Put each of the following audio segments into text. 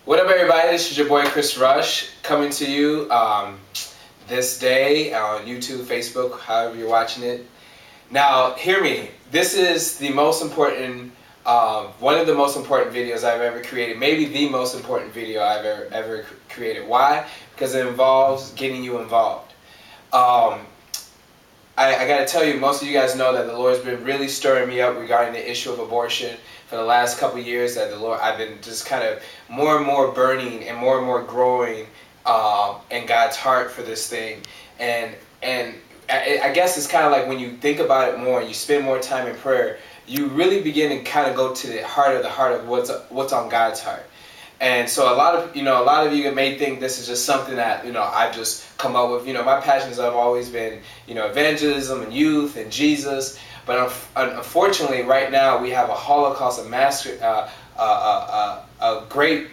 What up, everybody? This is your boy Chris Rush coming to you this day on YouTube, Facebook, however you're watching it. Now, hear me. This is the most important, one of the most important videos I've ever created. Maybe the most important video I've ever created. Why? Because it involves getting you involved. I got to tell you, most of you guys know that the Lord's been really stirring me up regarding the issue of abortion for the last couple of years. That I've been just kind of more and more burning and more growing in God's heart for this thing. And I guess it's kind of like when you think about it more and you spend more time in prayer, you really begin to kind of go to the heart of what's on God's heart. And so a lot of you may think this is just something that I've just come up with. My passions have always been evangelism and youth and Jesus. But unfortunately, right now we have a Holocaust, a great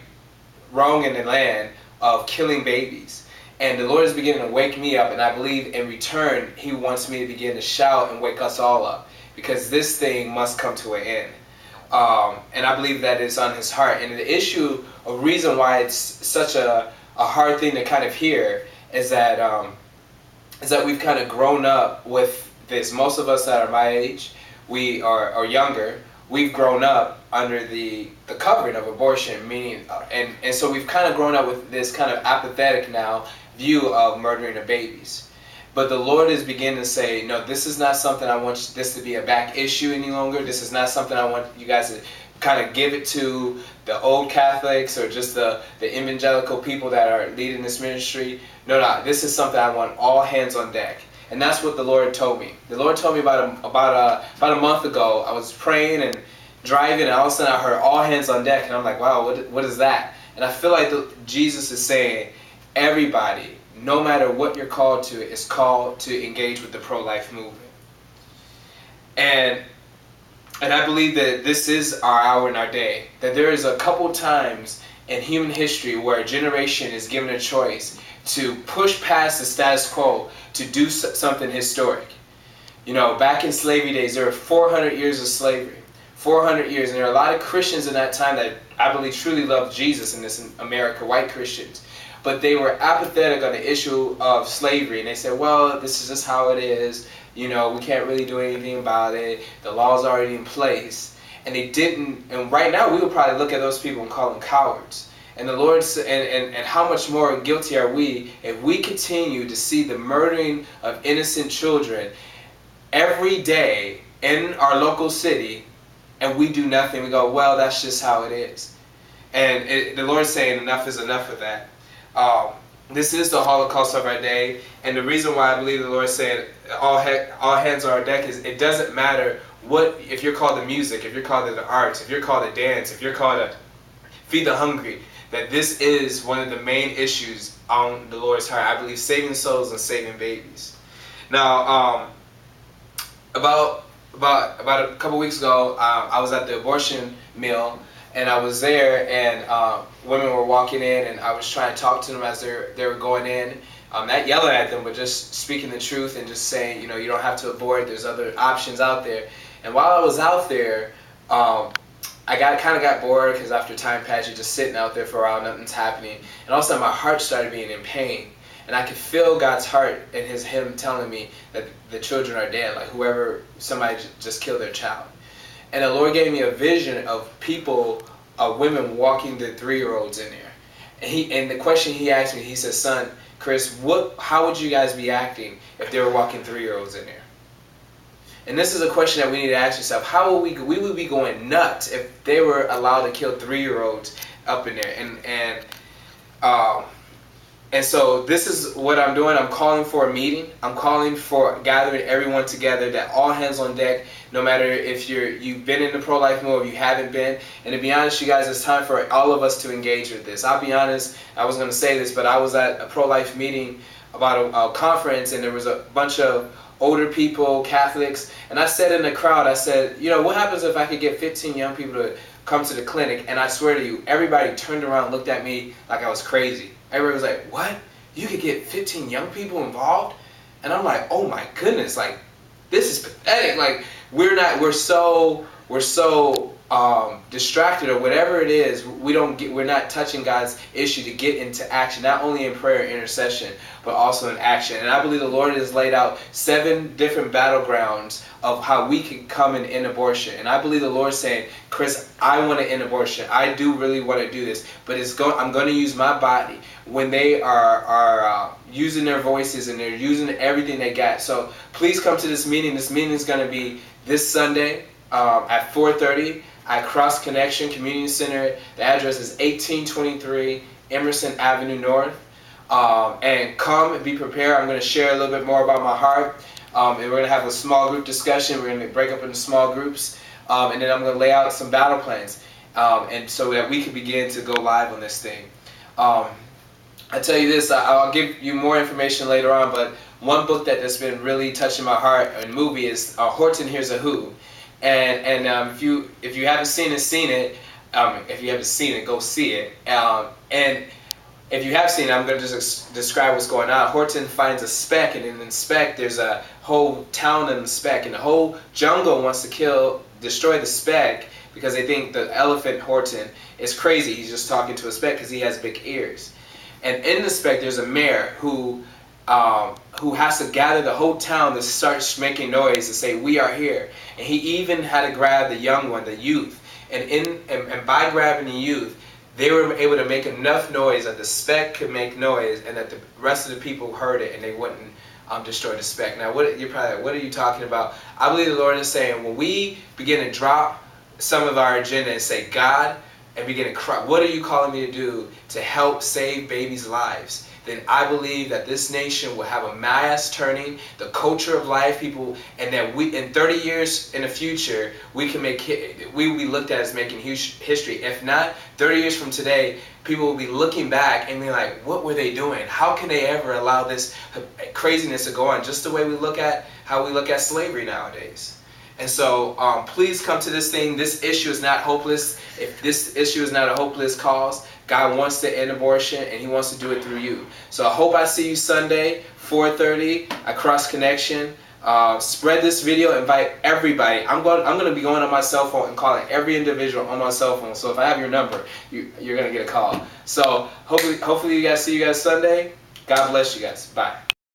wrong in the land of killing babies. And the Lord is beginning to wake me up, and I believe in return He wants me to begin to shout and wake us all up, because this thing must come to an end. And I believe that it's on His heart. And the issue, a reason why it's such a hard thing to kind of hear is that we've kind of grown up with this. Most of us that are my age, we are younger, we've grown up under the covering of abortion, meaning, and so we've kind of grown up with this kind of apathetic now view of murdering of babies. But the Lord is beginning to say, no, this is not something I want this to be a back issue any longer. This is not something I want you guys to kind of give it to the old Catholics or just the evangelical people that are leading this ministry. No, this is something I want all hands on deck. And that's what the Lord told me. The Lord told me about a month ago. I was praying and driving, and all of a sudden I heard all hands on deck. And I'm like, wow, what is that? And I feel like Jesus is saying, everybody, no matter what you're called to, is called to engage with the pro-life movement. And I believe that this is our hour and our day. That there is a couple times in human history where a generation is given a choice to push past the status quo to do something historic. Back in slavery days, there were 400 years of slavery. 400 years, and there are a lot of Christians in that time that I believe truly loved Jesus in America, white Christians. But they were apathetic on the issue of slavery, and they said, well, this is just how it is. We can't really do anything about it. The law's already in place. And they didn't, and right now we would probably look at those people and call them cowards. And the Lord said, and how much more guilty are we if we continue to see the murdering of innocent children every day in our local city, and we do nothing. We go, well, that's just how it is. And the Lord's saying enough is enough of that. This is the Holocaust of our day, and the reason why I believe the Lord said all hands on our deck is it doesn't matter if you're called to music, if you're called to the arts, if you're called to dance, if you're called to feed the hungry, that this is one of the main issues on the Lord's heart. I believe saving souls and saving babies. Now, about a couple weeks ago, I was at the abortion mill, and I was there, and women were walking in, and I was trying to talk to them as they were going in. Not yelling at them, but just speaking the truth and just saying, you don't have to abort. There's other options out there. And while I was out there, I kind of got bored, because after time passed, you're just sitting out there for a while, nothing's happening. And all of a sudden, my heart started being in pain. And I could feel God's heart and Him telling me that the children are dead, like somebody just killed their child. And the Lord gave me a vision of people, women walking the 3-year-olds in there. And the question He asked me, He said, son, Chris, how would you guys be acting if they were walking 3-year-olds in there? And this is a question that we need to ask yourself. How would we would be going nuts if they were allowed to kill 3-year-olds up in there. And so this is what I'm doing. I'm calling for a meeting. I'm calling for gathering everyone together, that all hands on deck, no matter if you've been in the pro-life movement or you haven't been. And to be honest, you guys, it's time for all of us to engage with this. I'll be honest, I was going to say this, but I was at a pro-life meeting about a conference, and there was a bunch of older people, Catholics, and I said in the crowd, I said, what happens if I could get 15 young people to come to the clinic? And I swear to you, everybody turned around and looked at me like I was crazy. Everybody was like, what? You could get 15 young people involved? And I'm like, oh my goodness, like, this is pathetic. Like, we're so distracted or whatever it is, we're not touching God's issue to get into action, not only in prayer and intercession, but also in action. And I believe the Lord has laid out 7 different battlegrounds of how we can come and end abortion. And I believe the Lord is saying, Chris, I want to end abortion. I do really want to do this, but I'm going to use my body when they are using their voices and they're using everything they got. So please come to this meeting. This meeting is going to be this Sunday at 4:30 at Cross Connection Community Center. The address is 1823 Emerson Avenue North. And come and be prepared. I'm going to share a little bit more about my heart. And we're going to have a small group discussion. We're going to break up into small groups. And then I'm going to lay out some battle plans. And so that we can begin to go live on this thing. I tell you this, I'll give you more information later on, but one book that's been really touching my heart and movie is Horton Hears a Who. And if you haven't seen it, if you haven't seen it, go see it. And if you have seen it, I'm going to just describe what's going on. Horton finds a speck, and in the speck there's a whole town in the speck, and the whole jungle wants to destroy the speck because they think the elephant Horton is crazy. He's just talking to a speck because he has big ears. And in the speck there's a mayor who has to gather the whole town to start making noise and say, we are here. And he even had to grab the young one, the youth. And by grabbing the youth, they were able to make enough noise that the speck could make noise and that the rest of the people heard it and they wouldn't destroy the speck. Now, you're probably like, what are you talking about? I believe the Lord is saying, when we begin to drop some of our agenda and say, God, and begin to cry, what are you calling me to do to help save babies' lives? Then I believe that this nation will have a mass turning, the culture of life, people, and that we, in 30 years in the future, we will be looked at as making huge history. If not, 30 years from today, people will be looking back and be like, what were they doing? How can they ever allow this craziness to go on? Just the way we look at how we look at slavery nowadays. And so please come to this thing. This issue is not hopeless. If this issue is not a hopeless cause, God wants to end abortion, and He wants to do it through you. So I hope I see you Sunday, 4:30 at Cross Connection. Spread this video. Invite everybody. I'm going to be going on my cell phone and calling every individual on my cell phone. So if I have your number, you're going to get a call. So hopefully see you guys Sunday. God bless you guys. Bye.